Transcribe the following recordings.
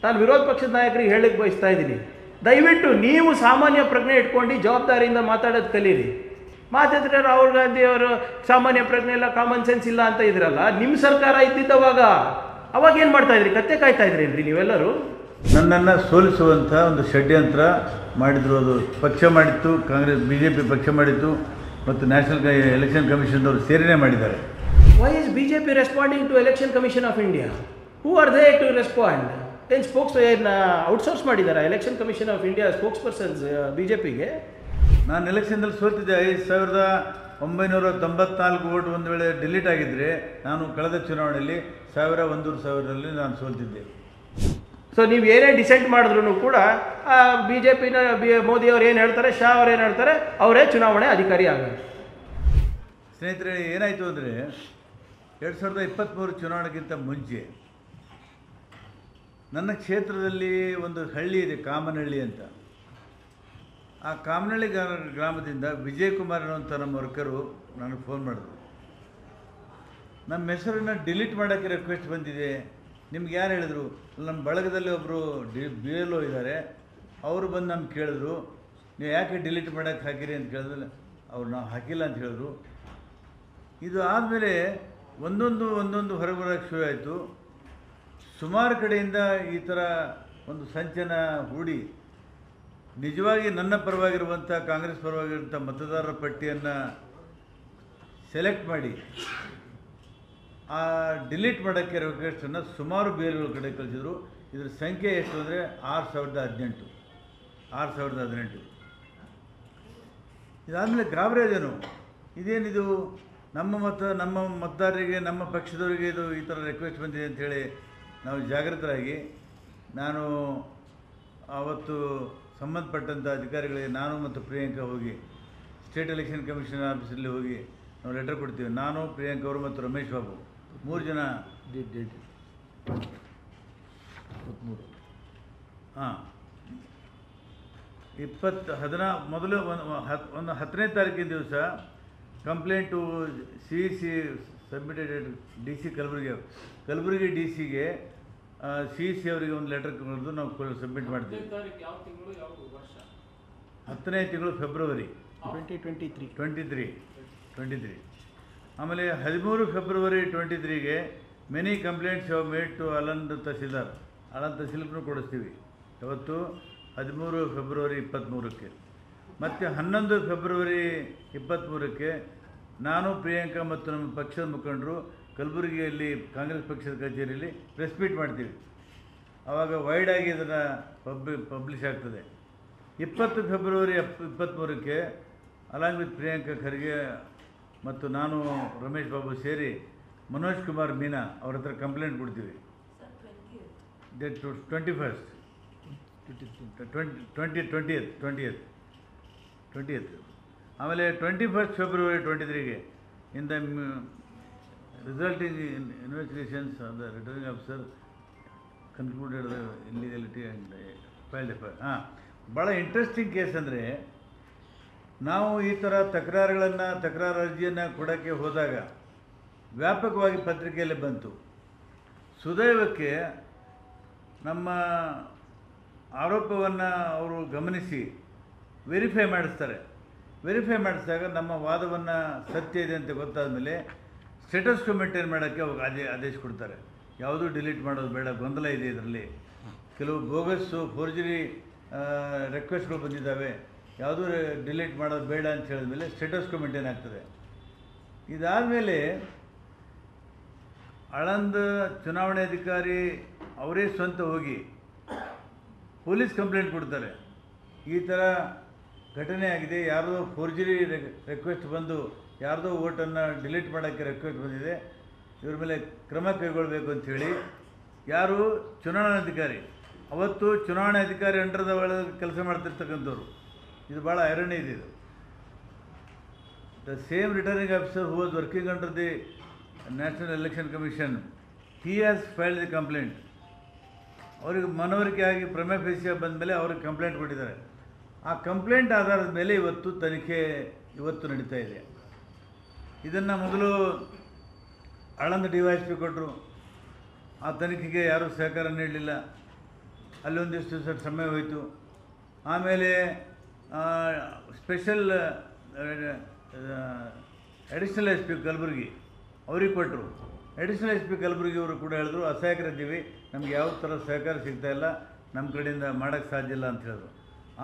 ನಾನು ವಿರೋಧ ಪಕ್ಷದ ನಾಯಕರಿಗೆ ಹೇಳಕ್ಕೆ ಬಯಸ್ತಾ ಇದ್ದೀನಿ, ದಯವಿಟ್ಟು ನೀವು ಸಾಮಾನ್ಯ ಪ್ರಜ್ಞೆ ಇಟ್ಕೊಂಡು ಜವಾಬ್ದಾರಿಯಿಂದ ಮಾತಾಡೋದು ಕಲೀರಿ. ಮಾತಾಡಿದ್ರೆ ರಾಹುಲ್ ಗಾಂಧಿ ಅವರು ಸಾಮಾನ್ಯ ಪ್ರಜ್ಞೆ ಇಲ್ಲ, ಕಾಮನ್ ಸೆನ್ಸ್ ಇಲ್ಲ ಅಂತ ಇದ್ರಲ್ಲ. ನಿಮ್ಮ ಸರ್ಕಾರ ಇದ್ದಿದ್ದವಾಗ ಅವಾಗ ಏನು ಮಾಡ್ತಾಯಿದ್ರಿ? ಕತ್ತೆ ಕಾಯ್ತಾ ಇದ್ರಿ ನೀವೆಲ್ಲರೂ? ನನ್ನನ್ನು ಸೋಲಿಸುವಂಥ ಒಂದು ಷಡ್ಯಂತ್ರ ಮಾಡಿದ್ರು. ಅದು ಪಕ್ಷ ಮಾಡಿತ್ತು, ಕಾಂಗ್ರೆಸ್ BJP ಪಕ್ಷ ಮಾಡಿತ್ತು ಮತ್ತು ನ್ಯಾಷನಲ್ ಎಲೆಕ್ಷನ್ ಕಮಿಷನ್ದವರು ಸೇರಿನೇ ಮಾಡಿದ್ದಾರೆ. Why is BJP responding to election commission of India? Who are they to respond? ಏನು ಔಟ್ಸೋರ್ಸ್ ಮಾಡಿದ್ದಾರೆ election commission of India spokespersons BJPಗೆ? ನಾನು ಎಲೆಕ್ಷನ್ದಲ್ಲಿ ಸೋತಿದ್ದೆ. 5994 ವೋಟ್ ಒಂದು ವೇಳೆ ಡಿಲೀಟ್ ಆಗಿದ್ದರೆ ನಾನು ಕಳೆದ ಚುನಾವಣೆಯಲ್ಲಿ 1000-1100 ನಾನು ಸೋಲ್ತಿದ್ದೆ. ಸೊ ನೀವು ಏನೇ ಡಿಸೈಡ್ ಮಾಡಿದ್ರು ಕೂಡ BJPನ ಮೋದಿಯವ್ರು ಏನು ಹೇಳ್ತಾರೆ, ಶಾ ಅವ್ರು ಏನು ಹೇಳ್ತಾರೆ, ಅವರೇ ಚುನಾವಣೆ ಅಧಿಕಾರಿ ಆಗೋದು. ಸ್ನೇಹಿತರೆ, ಏನಾಯಿತು ಅಂದರೆ 2023 ಚುನಾವಣೆಗಿಂತ ಮುಂಚೆ ನನ್ನ ಕ್ಷೇತ್ರದಲ್ಲಿ ಒಂದು ಹಳ್ಳಿ ಇದೆ, ಕಾಮನಹಳ್ಳಿ ಅಂತ. ಆ ಕಾಮನಹಳ್ಳಿ ಗ್ರಾಮದಿಂದ ವಿಜಯ್ ಕುಮಾರ್ ಅನ್ನುವಂಥ ನಮ್ಮ ವರ್ಕರು ನನಗೆ ಫೋನ್ ಮಾಡಿದ್ರು. ನಮ್ಮ ಹೆಸರನ್ನು ಡಿಲೀಟ್ ಮಾಡೋಕ್ಕೆ ರಿಕ್ವೆಸ್ಟ್ ಬಂದಿದೆ, ನಿಮ್ಗೆ ಯಾರು ಹೇಳಿದ್ರು? ನಮ್ಮ ಬಳಗದಲ್ಲಿ ಒಬ್ಬರು BLO ಇದ್ದಾರೆ, ಅವರು ಬಂದು ನಮ್ಗೆ ಕೇಳಿದ್ರು, ನೀವು ಯಾಕೆ ಡಿಲೀಟ್ ಮಾಡೋಕ್ಕೆ ಹಾಕಿರಿ ಅಂತ ಕೇಳಿದ್ರೆ ಅವ್ರು ನಾವು ಹಾಕಿಲ್ಲ ಅಂತ ಹೇಳಿದ್ರು. ಇದು ಆದಮೇಲೆ ಒಂದೊಂದು ಹೊರಬರೋಕ್ಕೆ ಶುರು ಆಯಿತು. ಸುಮಾರು ಕಡೆಯಿಂದ ಈ ಥರ ಒಂದು ಸಂಚನ ಹೂಡಿ ನಿಜವಾಗಿ ನನ್ನ ಪರವಾಗಿರುವಂಥ, ಕಾಂಗ್ರೆಸ್ ಪರವಾಗಿರುವಂಥ ಮತದಾರರ ಪಟ್ಟಿಯನ್ನು ಸೆಲೆಕ್ಟ್ ಮಾಡಿ ಆ ಡಿಲೀಟ್ ಮಾಡೋಕ್ಕೆ ರಿಕ್ವೆಸ್ಟನ್ನು ಸುಮಾರು ಬೇರೆಗಳ ಕಡೆ ಕಳಿಸಿದ್ರು. ಇದರ ಸಂಖ್ಯೆ ಎಷ್ಟು ಅಂದರೆ 6018. ಇದಾದಮೇಲೆ ಗಾಬರಿಯಾದೇನು, ಇದೇನಿದು ನಮ್ಮ ಮತದಾರರಿಗೆ, ನಮ್ಮ ಪಕ್ಷದವರಿಗೆ ಇದು ಈ ಥರ ರಿಕ್ವೆಸ್ಟ್ ಬಂದಿದೆ ಅಂಥೇಳಿ ನಾವು ಜಾಗೃತರಾಗಿ ನಾನು ಆವತ್ತು ಸಂಬಂಧಪಟ್ಟಂಥ ಅಧಿಕಾರಿಗಳಿಗೆ ನಾನು ಮತ್ತು ಪ್ರಿಯಾಂಕಾ ಹೋಗಿ ಸ್ಟೇಟ್ ಎಲೆಕ್ಷನ್ ಕಮಿಷನ್ ಆಫೀಸಲ್ಲಿ ಹೋಗಿ ನಾವು ಲೆಟರ್ ಕೊಡ್ತೀವಿ. ನಾನು, ಪ್ರಿಯಾಂಕಾ ಅವರು ಮತ್ತು ರಮೇಶ್ ಬಾಬು 3 ಜನ. ಡೇಟ್ 23 ಮೊದಲು ಒಂದು 10ನೇ ತಾರೀಕಿನ ದಿವಸ complaint CEC submitted DC Kalaburagi DCಗೆ CEC ಅವರಿಗೆ ಒಂದು ಲೆಟರ್ ಕೊಡೋದು ನಾವು ಸಬ್ಮಿಟ್ ಮಾಡ್ತೀವಿ. 10ನೇ ತಿಂಗಳು ಫೆಬ್ರವರಿ 2023. ಆಮೇಲೆ 13 ಫೆಬ್ರವರಿ 2023ಗೆ many complaints have made to Aland ತಹಸೀಲ್ಗೂ ಕೊಡಿಸ್ತೀವಿ. ಇವತ್ತು 13 ಫೆಬ್ರವರಿ 23ಕ್ಕೆ. ಮತ್ತು 11 ಫೆಬ್ರವರಿ 23ಕ್ಕೆ ನಾನು, ಪ್ರಿಯಾಂಕಾ ಮತ್ತು ನಮ್ಮ ಪಕ್ಷದ ಮುಖಂಡರು ಕಲಬುರಗಿಯಲ್ಲಿ ಕಾಂಗ್ರೆಸ್ ಪಕ್ಷದ ಕಚೇರಿಯಲ್ಲಿ ಪ್ರೆಸ್ ಮೀಟ್ ಮಾಡ್ತೀವಿ. ಆವಾಗ ವೈಡಾಗಿ ಇದನ್ನು ಪಬ್ಲಿಷ್ ಆಗ್ತದೆ. 20 ಫೆಬ್ರವರಿ 23ಕ್ಕೆ ಅಲಾಂಗ್ ವಿತ್ ಪ್ರಿಯಾಂಕಾ ಖರ್ಗೆ ಮತ್ತು ನಾನು, ರಮೇಶ್ ಬಾಬು ಸೇರಿ ಮನೋಜ್ ಕುಮಾರ್ ಮೀನಾ ಅವ್ರ ಹತ್ರ ಕಂಪ್ಲೇಂಟ್ ಕೊಡ್ತೀವಿ. Date 20th. ಆಮೇಲೆ 21 ಫೆಬ್ರವರಿ 23ಗೆ in the resulting investigations of the returning officer concluded the illegality and filed F. ಭಾಳ ಇಂಟ್ರೆಸ್ಟಿಂಗ್ ಕೇಸ್ ಅಂದರೆ, ನಾವು ಈ ಥರ ತಕರಾರು ಅರ್ಜಿಯನ್ನು ಕೊಡೋಕ್ಕೆ ಹೋದಾಗ ವ್ಯಾಪಕವಾಗಿ ಪತ್ರಿಕೆಯಲ್ಲಿ ಬಂತು. ಸುದೈವಕ್ಕೆ ನಮ್ಮ ಆರೋಪವನ್ನು ಅವರು ಗಮನಿಸಿ ವೆರಿಫೈ ಮಾಡಿಸಿದಾಗ ನಮ್ಮ ವಾದವನ್ನು ಸತ್ಯ ಇದೆ ಅಂತ ಗೊತ್ತಾದ ಮೇಲೆ ಸ್ಟೇಟಸ್ ಕೊ ಮೇಂಟೈನ್ ಮಾಡೋಕ್ಕೆ ಅವಾಗ ಆದೇಶ ಕೊಡ್ತಾರೆ. ಯಾವುದೂ ಡಿಲೀಟ್ ಮಾಡೋದು ಬೇಡ, ಗೊಂದಲ ಇದೆ ಇದರಲ್ಲಿ, ಕೆಲವು ಬೋಗಸ್ಸು ಫೋರ್ಜರಿ ರಿಕ್ವೆಸ್ಟ್ಗಳು ಬಂದಿದ್ದಾವೆ, ಯಾವುದೂ ಡಿಲೀಟ್ ಮಾಡೋದು ಬೇಡ ಅಂತ ಹೇಳಿದ್ಮೇಲೆ ಸ್ಟೇಟಸ್ ಕೊ ಮೇಂಟೈನ್ ಆಗ್ತದೆ. ಇದಾದಮೇಲೆ ಆಳಂದ್ ಚುನಾವಣೆ ಅಧಿಕಾರಿ ಅವರೇ ಸ್ವಂತ ಹೋಗಿ ಪೊಲೀಸ್ ಕಂಪ್ಲೇಂಟ್ ಕೊಡ್ತಾರೆ, ಈ ಥರ ಘಟನೆ ಆಗಿದೆ, ಯಾರ್ದೋ ಫೋರ್ಜರಿ ರಿಕ್ವೆಸ್ಟ್ ಬಂದು ಯಾರ್ದೋ ವೋಟನ್ನು ಡಿಲೀಟ್ ಮಾಡೋಕ್ಕೆ ರಿಕ್ವೆಸ್ಟ್ ಬಂದಿದೆ, ಇವ್ರ ಮೇಲೆ ಕ್ರಮ ಕೈಗೊಳ್ಳಬೇಕು ಅಂಥೇಳಿ. ಯಾರು ಚುನಾವಣಾಧಿಕಾರಿ, ಅವತ್ತು ಚುನಾವಣಾಧಿಕಾರಿ ಅಂಡರ್ದ ಒಳಗೆ ಕೆಲಸ ಮಾಡ್ತಿರ್ತಕ್ಕಂಥವ್ರು. ಇದು ಭಾಳ ಐರನಿ ಇದೆ. ಇದು the same returning officer who was working under the national election commission, he has filed the complaint. ಅವರಿಗೆ ಮನವರಿಕೆ ಆಗಿ ಪ್ರಮೇ ಫೇಸಿಯ ಬಂದ ಮೇಲೆ ಅವ್ರಿಗೆ ಕಂಪ್ಲೇಂಟ್ ಕೊಟ್ಟಿದ್ದಾರೆ. ಆ ಕಂಪ್ಲೇಂಟ್ ಆಧಾರದ ಮೇಲೆ ತನಿಖೆ ನಡೀತಾ ಇದೆ. ಇದನ್ನು ಮೊದಲು ಆಳಂದ್ DYSP ಕೊಟ್ಟರು, ಆ ತನಿಖೆಗೆ ಯಾರೂ ಸಹಕಾರ ನೀಡಲಿಲ್ಲ. ಅಲ್ಲೊಂದಿಷ್ಟು ಸಮಯ ಹೋಯಿತು. ಆಮೇಲೆ special additional S P Kalaburagi ಅವ್ರಿಗೆ ಕೊಟ್ಟರು. ಅಡಿಷ್ನಲ್ ಎಸ್ ಪಿ ಕಲಬುರಗಿ ಅವರು ಕೂಡ ಹೇಳಿದ್ರು, ಅಸಹಾಯಕರಿದ್ದೀವಿ, ನಮ್ಗೆ ಯಾವ ಥರ ಸಹಕಾರ ಸಿಗ್ತಾಯಿಲ್ಲ, ನಮ್ಮ ಕಡೆಯಿಂದ ಮಾಡೋಕ್ಕೆ ಸಾಧ್ಯ ಇಲ್ಲ ಅಂತ ಹೇಳಿದ್ರು.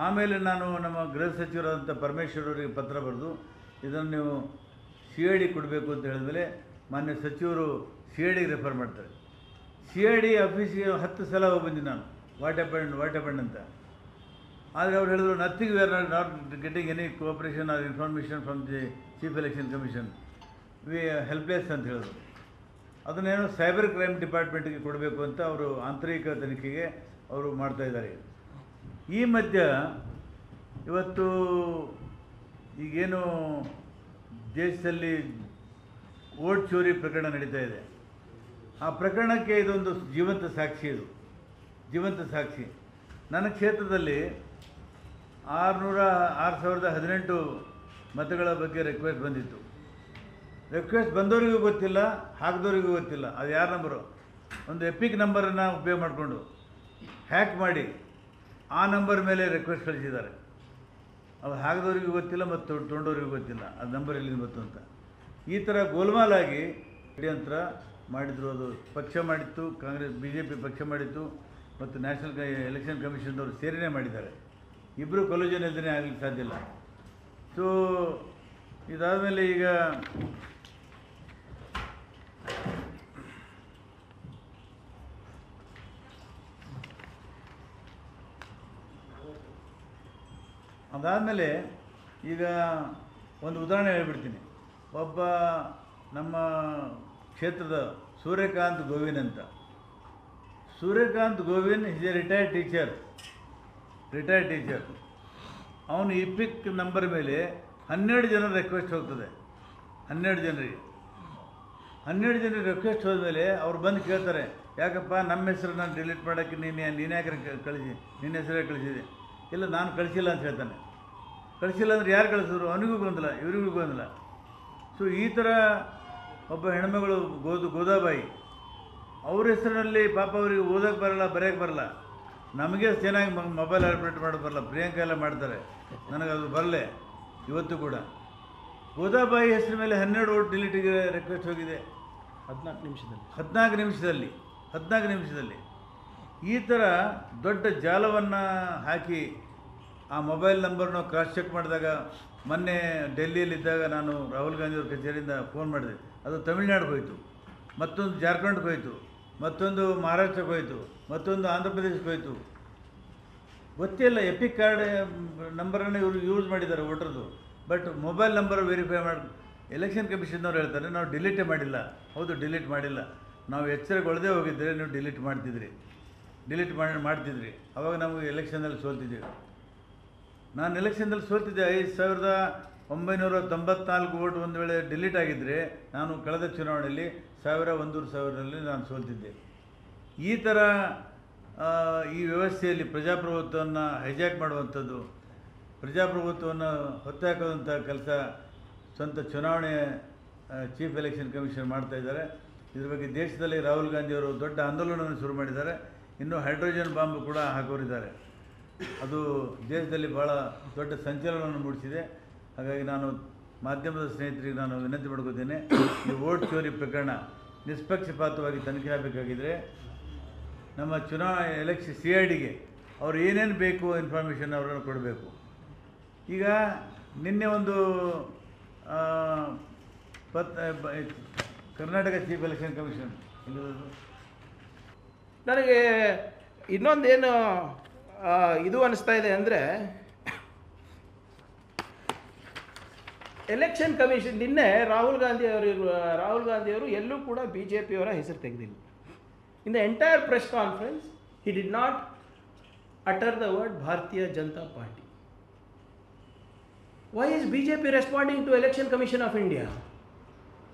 ಆಮೇಲೆ ನಾನು ನಮ್ಮ ಗೃಹ ಸಚಿವರಾದಂಥ ಪರಮೇಶ್ವರ್ ಅವರಿಗೆ ಪತ್ರ ಬರೆದು ಇದನ್ನು ನೀವು CID ಕೊಡಬೇಕು ಅಂತ ಹೇಳಿದ್ಮೇಲೆ ಮಾನ್ಯ ಸಚಿವರು CID ರೆಫರ್ ಮಾಡ್ತಾರೆ. CID ಆಫೀಸಿಗೆ 10 ಸಲ ಹೋಗಿ ಬಂದಿನಿ ನಾನು, ವಾಟ್ ಹ್ಯಾಪಂಡ್ ಅಂತ. ಆದರೆ ಅವ್ರು ಹೇಳಿದ್ರು, nothing, we are not getting any cooperation or information from the chief election commission, we helpless ಅಂತ ಹೇಳಿದ್ರು. ಅದನ್ನೇನೋ ಸೈಬರ್ ಕ್ರೈಮ್ ಡಿಪಾರ್ಟ್ಮೆಂಟ್ಗೆ ಕೊಡಬೇಕು ಅಂತ ಅವರು ಆಂತರಿಕ ತನಿಖೆಗೆ ಅವರು ಮಾಡ್ತಾಯಿದ್ದಾರೆ. ಈ ಮಧ್ಯ ಇವತ್ತು ಈಗೇನು ದೇಶದಲ್ಲಿ ವೋಟ್ ಚೋರಿ ಪ್ರಕರಣ ನಡೀತಾ ಇದೆ, ಆ ಪ್ರಕರಣಕ್ಕೆ ಇದೊಂದು ಜೀವಂತ ಸಾಕ್ಷಿ. ಇದು ಜೀವಂತ ಸಾಕ್ಷಿ. ನನ್ನ ಕ್ಷೇತ್ರದಲ್ಲಿ 6,18 ಮತಗಳ ಬಗ್ಗೆ ರಿಕ್ವೆಸ್ಟ್ ಬಂದಿತ್ತು. ರಿಕ್ವೆಸ್ಟ್ ಬಂದವರಿಗೂ ಗೊತ್ತಿಲ್ಲ, ಹಾಕಿದವರಿಗೂ ಗೊತ್ತಿಲ್ಲ. ಅದು ಯಾರ ನಂಬರು? ಒಂದು ಎಪಿಕ್ ನಂಬರನ್ನು ಉಪಯೋಗ ಮಾಡಿಕೊಂಡು ಹ್ಯಾಕ್ ಮಾಡಿ ಆ ನಂಬರ್ ಮೇಲೆ ರಿಕ್ವೆಸ್ಟ್ ಕಳಿಸಿದ್ದಾರೆ. ಅದು ಹಾಕಿದವರಿಗೂ ಗೊತ್ತಿಲ್ಲ ಮತ್ತು ತೊಗೊಂಡವ್ರಿಗೂ ಗೊತ್ತಿಲ್ಲ ಅದು ನಂಬರ್ ಎಲ್ಲಿಂದ ಬಂತು ಅಂತ. ಈ ಥರ ಗೋಲ್ಮಾಲಾಗಿ ಷಡ್ಯಂತ್ರ ಮಾಡಿದ್ರು. ಅದು ಪಕ್ಷ ಮಾಡಿತ್ತು, ಕಾಂಗ್ರೆಸ್ BJP ಪಕ್ಷ ಮಾಡಿತ್ತು ಮತ್ತು ನ್ಯಾಷನಲ್ ಎಲೆಕ್ಷನ್ ಕಮಿಷನ್ದವರು ಸೇರಿನೇ ಮಾಡಿದ್ದಾರೆ. ಇಬ್ಬರು ಕೊಲ್ಯೂಷನ್ ಇಲ್ಲದೇ ಆಗಲಿಕ್ಕೆ ಸಾಧ್ಯ ಇಲ್ಲ. ಸೊ ಇದಾದಮೇಲೆ ಈಗ ಅದಾದಮೇಲೆ ಈಗ ಒಂದು ಉದಾಹರಣೆ ಹೇಳ್ಬಿಡ್ತೀನಿ. ಒಬ್ಬ ನಮ್ಮ ಕ್ಷೇತ್ರದ ಸೂರ್ಯಕಾಂತ್ ಗೋವಿನ್ ಅಂತ. Suryakant Govin is a retired teacher. ಅವನು ಇಪಿಕ್ ನಂಬರ್ ಮೇಲೆ 12 ಜನರ ರಿಕ್ವೆಸ್ಟ್ ಹೋಗ್ತದೆ. 12 ಜನರಿಗೆ ರಿಕ್ವೆಸ್ಟ್ ಹೋದ್ಮೇಲೆ ಅವ್ರು ಬಂದು ಕೇಳ್ತಾರೆ, ಯಾಕಪ್ಪ ನಮ್ಮ ಹೆಸರನ್ನ ಡಿಲೀಟ್ ಮಾಡೋಕ್ಕೆ ನೀನು ಯಾಕೆ ಕಳಿಸಿ, ನಿನ್ನ ಹೆಸರೇ ಕಳಿಸಿದೆ? ಇಲ್ಲ, ನಾನು ಕಳಿಸಿಲ್ಲ ಅಂತ ಹೇಳ್ತಾನೆ. ಕಳಿಸಿಲ್ಲ ಅಂದರೆ ಯಾರು ಕಳಿಸಿದ್ರು? ಅವನಿಗೂ ಗೊಂದಲ, ಇವರಿಗೂ ಗೊಂದಲ. ಸೊ ಈ ಥರ ಒಬ್ಬ ಹೆಣ್ಮಗಳು ಗೋದಾಬಾಯಿ, ಅವ್ರ ಹೆಸರಿನಲ್ಲಿ ಪಾಪ ಅವರಿಗೆ ಓದೋಕ್ಕೆ ಬರಲ್ಲ, ಬರೆಯೋಕ್ಕೆ ಬರಲ್ಲ. ನಮಗೆ ಚೆನ್ನಾಗಿ ಮೊಬೈಲ್ ಆಪ್ರೇಟ್ ಮಾಡೋದು ಬರಲ್ಲ, ಪ್ರಿಯಾಂಕಾ ಎಲ್ಲ ಮಾಡ್ತಾರೆ, ನನಗದು ಬರಲೇ ಇವತ್ತು ಕೂಡ. ಗೋದಾಬಾಯಿ ಹೆಸರು ಮೇಲೆ 12 ವೋಟ್ ಡಿಲೀಟಿಗೆ ರಿಕ್ವೆಸ್ಟ್ ಹೋಗಿದೆ 14 ನಿಮಿಷದಲ್ಲಿ. ಈ ಥರ ದೊಡ್ಡ ಜಾಲವನ್ನು ಹಾಕಿ ಆ ಮೊಬೈಲ್ ನಂಬರ್ನ ಕ್ರಾಸ್ ಚೆಕ್ ಮಾಡಿದಾಗ, ಮೊನ್ನೆ ಡೆಲ್ಲಿಯಲ್ಲಿದ್ದಾಗ ನಾನು ರಾಹುಲ್ ಗಾಂಧಿಯವ್ರ ಕಚೇರಿಯಿಂದ ಫೋನ್ ಮಾಡಿದೆ. ಅದು ತಮಿಳ್ನಾಡಿಗೆ ಹೋಯಿತು, ಮತ್ತೊಂದು ಜಾರ್ಖಂಡ್ಗೆ ಹೋಯಿತು, ಮತ್ತೊಂದು ಮಹಾರಾಷ್ಟ್ರಕ್ಕೆ ಹೋಯಿತು, ಮತ್ತೊಂದು ಆಂಧ್ರ ಪ್ರದೇಶಕ್ಕೆ ಹೋಯಿತು. ಗೊತ್ತಿಲ್ಲ, ಎಪಿಕ್ ಕಾರ್ಡ್ ನಂಬರನ್ನು ಇವರು ಯೂಸ್ ಮಾಡಿದ್ದಾರೆ ವೋಟರ್ದು. ಬಟ್ ಮೊಬೈಲ್ ನಂಬರ್ ವೆರಿಫೈ ಮಾಡಿ ಎಲೆಕ್ಷನ್ ಕಮಿಷನ್ನವ್ರು ಹೇಳ್ತಾರೆ, ನಾವು ಡಿಲೀಟೇ ಮಾಡಿಲ್ಲ. ಹೌದು, ಡಿಲೀಟ್ ಮಾಡಿಲ್ಲ. ನಾವು ಎಚ್ಚರಗೊಳ್ಳದೆ ಹೋಗಿದ್ದರೆ ನೀವು ಡಿಲೀಟ್ ಮಾಡ್ತಿದ್ರಿ. ಅವಾಗ ನಾವು ಎಲೆಕ್ಷನ್ನಲ್ಲಿ ಸೋಲ್ತಿದ್ದೀವಿ. ನಾನು ಎಲೆಕ್ಷನ್ದಲ್ಲಿ ಸೋಲ್ತಿದ್ದೆ. 5,994 ವೋಟ್ ಒಂದು ವೇಳೆ ಡಿಲೀಟ್ ಆಗಿದ್ದರೆ ನಾನು ಕಳೆದ ಚುನಾವಣೆಯಲ್ಲಿ 1,000 ನಾನು ಸೋಲ್ತಿದ್ದೆ. ಈ ಥರ ಈ ವ್ಯವಸ್ಥೆಯಲ್ಲಿ ಪ್ರಜಾಪ್ರಭುತ್ವವನ್ನು ಹೈಜಾಕ್ ಮಾಡುವಂಥದ್ದು, ಪ್ರಜಾಪ್ರಭುತ್ವವನ್ನು ಹೊತ್ತಾಕೋದಂಥ ಕೆಲಸ ಸ್ವಂತ ಚುನಾವಣೆ ಚೀಫ್ ಎಲೆಕ್ಷನ್ ಕಮಿಷನ್ ಮಾಡ್ತಾಯಿದ್ದಾರೆ. ಇದ್ರ ಬಗ್ಗೆ ದೇಶದಲ್ಲಿ ರಾಹುಲ್ ಗಾಂಧಿಯವರು ದೊಡ್ಡ ಆಂದೋಲನವನ್ನು ಶುರು ಮಾಡಿದ್ದಾರೆ. ಇನ್ನೂ ಹೈಡ್ರೋಜನ್ ಬಾಂಬ್ ಕೂಡ ಹಾಕೋರಿದ್ದಾರೆ. ಅದು ದೇಶದಲ್ಲಿ ಭಾಳ ದೊಡ್ಡ ಸಂಚಲನವನ್ನು ಮೂಡಿಸಿದೆ. ಹಾಗಾಗಿ ನಾನು ಮಾಧ್ಯಮದ ಸ್ನೇಹಿತರಿಗೆ ನಾನು ವಿನಂತಿ ಮಾಡ್ಕೋತೇನೆ, ಈ ವೋಟ್ ಚೋರಿ ಪ್ರಕರಣ ನಿಷ್ಪಕ್ಷಪಾತವಾಗಿ ತನಿಖೆ ಆಗಬೇಕಾಗಿದ್ದರೆ ನಮ್ಮ ಚುನಾವಣಾ ಎಲೆಕ್ಷನ್ CIDಗೆ ಅವ್ರು ಏನೇನು ಬೇಕು ಇನ್ಫಾರ್ಮೇಷನ್ ಅವರನ್ನು ಕೊಡಬೇಕು. ಈಗ ನಿನ್ನೆ ಒಂದು ಕರ್ನಾಟಕ ಚೀಫ್ ಎಲೆಕ್ಷನ್ ಕಮಿಷನ್ ನನಗೆ ಇನ್ನೊಂದೇನು ಇದು ಅನಿಸ್ತಾ ಇದೆ ಅಂದರೆ, ಎಲೆಕ್ಷನ್ ಕಮಿಷನ್ ನಿನ್ನೆ ರಾಹುಲ್ ಗಾಂಧಿಯವರು ಎಲ್ಲೂ ಕೂಡ BJPಯವರ ಹೆಸರು ತೆಗೆದಿಲ್ಲ. In the entire press conference he did not utter the word Bharatiya Janata Party. Why is BJP responding to Election Commission of India?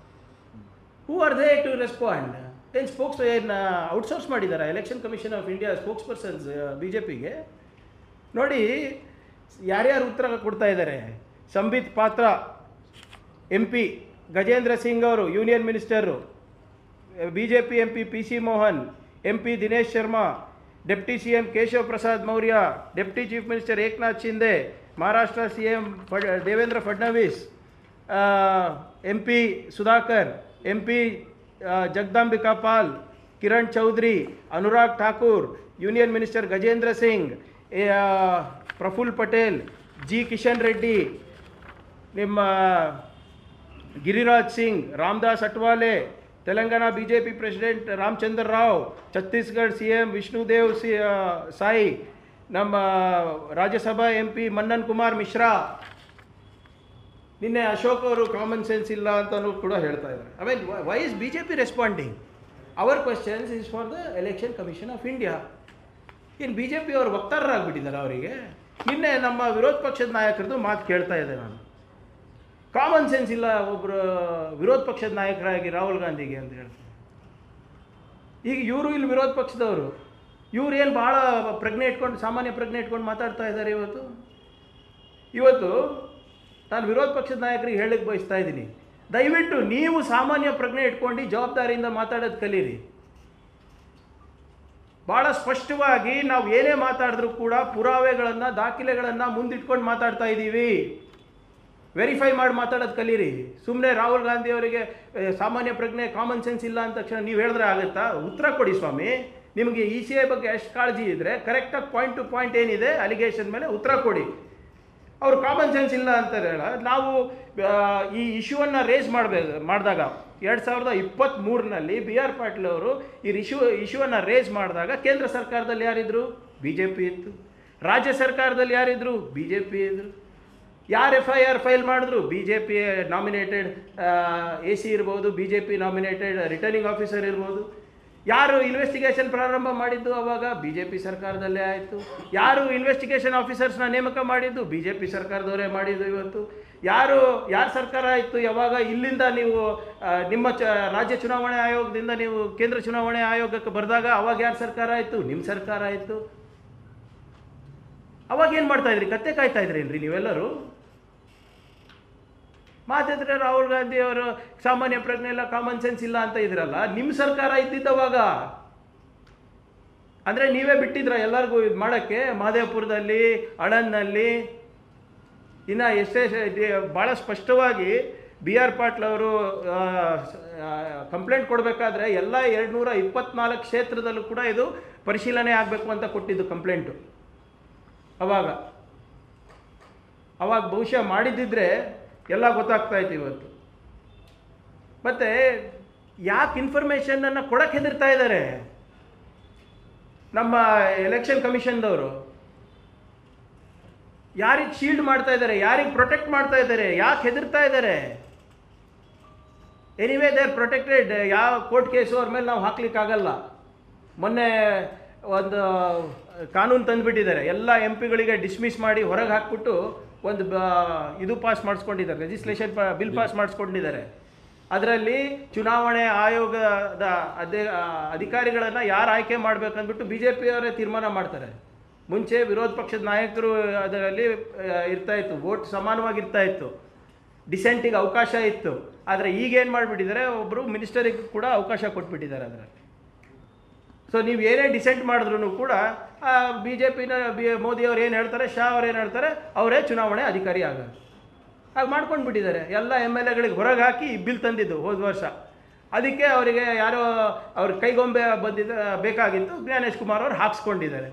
Who are they to respond? ಏನು ಔಟ್ಸೋರ್ಸ್ ಮಾಡಿದ್ದಾರೆ election commission of India spokes BJPಗೆ. ನೋಡಿ ಯಾರ್ಯಾರು ಉತ್ತರ ಕೊಡ್ತಾ ಇದ್ದಾರೆ. ಸಂಬಿತ್ ಪಾತ್ರ MP, Gajendra Singh ಅವರು union minister, BJP MP PC Mohan, MP Dinesh Sharma, deputy CM Keshav Prasad Maurya, deputy chief minister Eknath Shinde, Maharashtra CM Devendra Fadnavis, MP Sudhakar, MP Jagdambika Pal, Kiran Chaudhary, Anurag Thakur, union minister Gajendra Singh, Praful Patel, G Kishan Reddy, ನಿಮ್ಮ Giriraj Singh, Ramdas Athawale, Telangana BJP president Ramachandra Rao, Chhattisgarh CM Vishnudev Sai, ನಮ್ಮ ರಾಜ್ಯಸಭಾ MP ಮನ್ನನ್ ಕುಮಾರ್ ಮಿಶ್ರಾ. ನಿನ್ನೆ ಅಶೋಕ್ ಅವರು ಕಾಮನ್ ಸೆನ್ಸ್ ಇಲ್ಲ ಅಂತಲೂ ಕೂಡ ಹೇಳ್ತಾ ಇದ್ದಾರೆ. I mean, why is BJP responding? Our questions is for the election commission of India. ಇನ್ನು BJP ಅವರು ವಕ್ತಾರರಾಗ್ಬಿಟ್ಟಿದ್ದಾರೆ ಅವರಿಗೆ. ನಿನ್ನೆ ನಮ್ಮ ವಿರೋಧ ಪಕ್ಷದ ನಾಯಕರದ್ದು ಮಾತು ಕೇಳ್ತಾ ಇದ್ದೆ ನಾನು. ಕಾಮನ್ ಸೆನ್ಸ್ ಇಲ್ಲ ಒಬ್ಬರು ವಿರೋಧ ಪಕ್ಷದ ನಾಯಕರಾಗಿ ರಾಹುಲ್ ಗಾಂಧಿಗೆ ಅಂತ ಹೇಳ್ತಾರೆ. ಈಗ ಇವರು ಇಲ್ಲಿ ವಿರೋಧ ಪಕ್ಷದವರು, ಇವ್ರು ಏನು ಭಾಳ ಪ್ರಜ್ಞೆ ಇಟ್ಕೊಂಡು, ಸಾಮಾನ್ಯ ಪ್ರಜ್ಞೆ ಇಟ್ಕೊಂಡು ಮಾತಾಡ್ತಾ ಇದ್ದಾರೆ. ಇವತ್ತು ನಾನು ವಿರೋಧ ಪಕ್ಷದ ನಾಯಕರಿಗೆ ಹೇಳಕ್ಕೆ ಬಯಸ್ತಾ ಇದ್ದೀನಿ, ದಯವಿಟ್ಟು ನೀವು ಸಾಮಾನ್ಯ ಪ್ರಜ್ಞೆ ಇಟ್ಕೊಂಡು ಜವಾಬ್ದಾರಿಯಿಂದ ಮಾತಾಡೋದು ಕಲೀರಿ. ಭಾಳ ಸ್ಪಷ್ಟವಾಗಿ ನಾವು ಏನೇ ಮಾತಾಡಿದ್ರೂ ಕೂಡ ಪುರಾವೆಗಳನ್ನು, ದಾಖಲೆಗಳನ್ನು ಮುಂದಿಟ್ಕೊಂಡು ಮಾತಾಡ್ತಾ ಇದ್ದೀವಿ. ವೆರಿಫೈ ಮಾಡಿ ಮಾತಾಡೋದು ಕಲೀರಿ. ಸುಮ್ಮನೆ ರಾಹುಲ್ ಗಾಂಧಿ ಅವರಿಗೆ ಸಾಮಾನ್ಯ ಪ್ರಜ್ಞೆ, ಕಾಮನ್ ಸೆನ್ಸ್ ಇಲ್ಲ ಅಂದ ತಕ್ಷಣ ನೀವು ಹೇಳಿದ್ರೆ ಆಗುತ್ತಾ? ಉತ್ತರ ಕೊಡಿ ಸ್ವಾಮಿ. ನಿಮಗೆ ECI ಬಗ್ಗೆ ಎಷ್ಟು ಕಾಳಜಿ ಇದ್ದರೆ ಕರೆಕ್ಟಾಗಿ ಪಾಯಿಂಟ್ ಟು ಪಾಯಿಂಟ್ ಏನಿದೆ ಅಲಿಗೇಷನ್ ಮೇಲೆ ಉತ್ತರ ಕೊಡಿ. ಅವರು ಕಾಮನ್ ಸೆನ್ಸ್ ಇಲ್ಲ ಅಂತಾರೆ ಹೇಳ. ನಾವು ಈ ಇಶ್ಯೂವನ್ನು ರೇಸ್ ಮಾಡಿದಾಗ 2023ರಲ್ಲಿ BR ಪಾಟೀಲ್ ಅವರು ಈ ಇಶ್ಯೂವನ್ನು ರೇಸ್ ಮಾಡಿದಾಗ ಕೇಂದ್ರ ಸರ್ಕಾರದಲ್ಲಿ ಯಾರಿದ್ರು? BJP ಇತ್ತು. ರಾಜ್ಯ ಸರ್ಕಾರದಲ್ಲಿ ಯಾರಿದ್ರು? BJP ಇದ್ದರು. ಯಾರು FIR ಫೈಲ್ ಮಾಡಿದ್ರು? BJP ನಾಮಿನೇಟೆಡ್ AC ಇರ್ಬೋದು, BJP ನಾಮಿನೇಟೆಡ್ ರಿಟರ್ನಿಂಗ್ ಆಫೀಸರ್ ಇರ್ಬೋದು. ಯಾರು ಇನ್ವೆಸ್ಟಿಗೇಷನ್ ಪ್ರಾರಂಭ ಮಾಡಿದ್ದು ಅವಾಗ? BJP ಸರ್ಕಾರದಲ್ಲೇ ಆಯಿತು. ಯಾರು ಇನ್ವೆಸ್ಟಿಗೇಷನ್ ಆಫೀಸರ್ಸ್ನ ನೇಮಕ ಮಾಡಿದ್ದು? BJP ಸರ್ಕಾರದವರೇ ಮಾಡಿದ್ದು. ಇವತ್ತು ಯಾರು ಸರ್ಕಾರ ಇತ್ತು ಯಾವಾಗ? ಇಲ್ಲಿಂದ ನೀವು ನಿಮ್ಮ ರಾಜ್ಯ ಚುನಾವಣೆ ಆಯೋಗದಿಂದ ನೀವು ಕೇಂದ್ರ ಚುನಾವಣೆ ಆಯೋಗಕ್ಕೆ ಬರೆದಾಗ ಅವಾಗ ಯಾರು ಸರ್ಕಾರ ಆಯಿತು? ನಿಮ್ಮ ಸರ್ಕಾರ ಆಯಿತು. ಅವಾಗ ಏನು ಮಾಡ್ತಾಯಿದ್ರಿ? ಕತ್ತೆ ಕಾಯ್ತಾ ಇದ್ರೇನ್ರಿ ನೀವೆಲ್ಲರೂ? ಮಾತಾಡಿದ್ರೆ ರಾಹುಲ್ ಗಾಂಧಿ ಅವರು ಸಾಮಾನ್ಯ ಪ್ರಜ್ಞೆ ಇಲ್ಲ, ಕಾಮನ್ ಸೆನ್ಸ್ ಇಲ್ಲ ಅಂತ ಇದ್ರಲ್ಲ. ನಿಮ್ಮ ಸರ್ಕಾರ ಇದ್ದಿದ್ದವಾಗ ಅಂದರೆ ನೀವೇ ಬಿಟ್ಟಿದ್ರ ಎಲ್ಲರಿಗೂ ಇದು ಮಾಡೋಕ್ಕೆ? ಮಹದೇವಪುರದಲ್ಲಿ, ಆಳಂದ್ನಲ್ಲಿ, ಇನ್ನು ಎಷ್ಟೇ ಭಾಳ ಸ್ಪಷ್ಟವಾಗಿ BR ಪಾಟೀಲ್ ಅವರು ಕಂಪ್ಲೇಂಟ್ ಕೊಡಬೇಕಾದ್ರೆ ಎಲ್ಲ 224 ಕ್ಷೇತ್ರದಲ್ಲೂ ಕೂಡ ಇದು ಪರಿಶೀಲನೆ ಆಗಬೇಕು ಅಂತ ಕೊಟ್ಟಿದ್ದು ಕಂಪ್ಲೇಂಟು. ಅವಾಗ ಬಹುಶಃ ಮಾಡಿದ್ದಿದ್ರೆ ಎಲ್ಲ ಗೊತ್ತಾಗ್ತಾ ಇತ್ತು ಇವತ್ತು. ಮತ್ತು ಯಾಕೆ ಇನ್ಫಾರ್ಮೇಷನನ್ನು ಕೊಡಕ್ಕೆ ಹೆದರ್ತಾ ಇದ್ದಾರೆ ನಮ್ಮ ಎಲೆಕ್ಷನ್ ಕಮಿಷನ್ದವರು? ಯಾರಿಗೆ ಶೀಲ್ಡ್ ಮಾಡ್ತಾ ಇದ್ದಾರೆ? ಯಾರಿಗೆ ಪ್ರೊಟೆಕ್ಟ್ ಮಾಡ್ತಾ ಇದ್ದಾರೆ? ಯಾಕೆ ಹೆದರ್ತಾ ಇದ್ದಾರೆ? Anyway they are protected. ಯಾವ ಕೋರ್ಟ್ ಕೇಸು ಅವ್ರ ಮೇಲೆ ನಾವು ಹಾಕ್ಲಿಕ್ಕಾಗಲ್ಲ. ಮೊನ್ನೆ ಒಂದು ಕಾನೂನು ತಂದುಬಿಟ್ಟಿದ್ದಾರೆ. ಎಲ್ಲ MP ಗಳಿಗೆ ಡಿಸ್ಮಿಸ್ ಮಾಡಿ ಹೊರಗೆ ಹಾಕ್ಬಿಟ್ಟು ಒಂದು ಇದು ಪಾಸ್ ಮಾಡಿಸ್ಕೊಂಡಿದ್ದಾರೆ, ಲೆಜಿಸ್ಲೇಷನ್ ಬಿಲ್ ಪಾಸ್ ಮಾಡಿಸ್ಕೊಂಡಿದ್ದಾರೆ. ಅದರಲ್ಲಿ ಚುನಾವಣೆ ಆಯೋಗದ ಅಧಿಕಾರಿಗಳನ್ನು ಯಾರು ಆಯ್ಕೆ ಮಾಡಬೇಕಂದ್ಬಿಟ್ಟು BJP ಅವರೇ ತೀರ್ಮಾನ ಮಾಡ್ತಾರೆ. ಮುಂಚೆ ವಿರೋಧ ಪಕ್ಷದ ನಾಯಕರು ಅದರಲ್ಲಿ ಇರ್ತಾಯಿತ್ತು, ವೋಟ್ ಸಮಾನವಾಗಿರ್ತಾಯಿತ್ತು, ಡಿಸೆಂಟಿಗೆ ಅವಕಾಶ ಇತ್ತು. ಆದರೆ ಈಗೇನು ಮಾಡಿಬಿಟ್ಟಿದ್ದಾರೆ, ಒಬ್ಬರು ಮಿನಿಸ್ಟರಿಗೆ ಕೂಡ ಅವಕಾಶ ಕೊಟ್ಬಿಟ್ಟಿದ್ದಾರೆ ಅದರಲ್ಲಿ. ಸೊ ನೀವು ಏನೇ ಡಿಸೆಂಟ್ ಮಾಡಿದ್ರೂ ಕೂಡ BJPನ ಮೋದಿಯವ್ರು ಏನು ಹೇಳ್ತಾರೆ, ಶಾ ಅವ್ರು ಏನು ಹೇಳ್ತಾರೆ, ಅವರೇ ಚುನಾವಣೆ ಅಧಿಕಾರಿ ಆಗೋದು. ಹಾಗೆ ಮಾಡ್ಕೊಂಡು ಬಿಟ್ಟಿದ್ದಾರೆ. ಎಲ್ಲ MLAಗಳಿಗೆ ಹೊರಗೆ ಹಾಕಿ ಬಿಲ್ ತಂದಿದ್ದು ಹೋದ ವರ್ಷ. ಅದಕ್ಕೆ ಅವರಿಗೆ ಯಾರೋ ಅವ್ರ ಕೈಗೊಂಬೆ ಬೇಕಾಗಿತ್ತು, ಜ್ಞಾನೇಶ್ ಕುಮಾರ್ ಅವರು ಹಾಕ್ಸ್ಕೊಂಡಿದ್ದಾರೆ.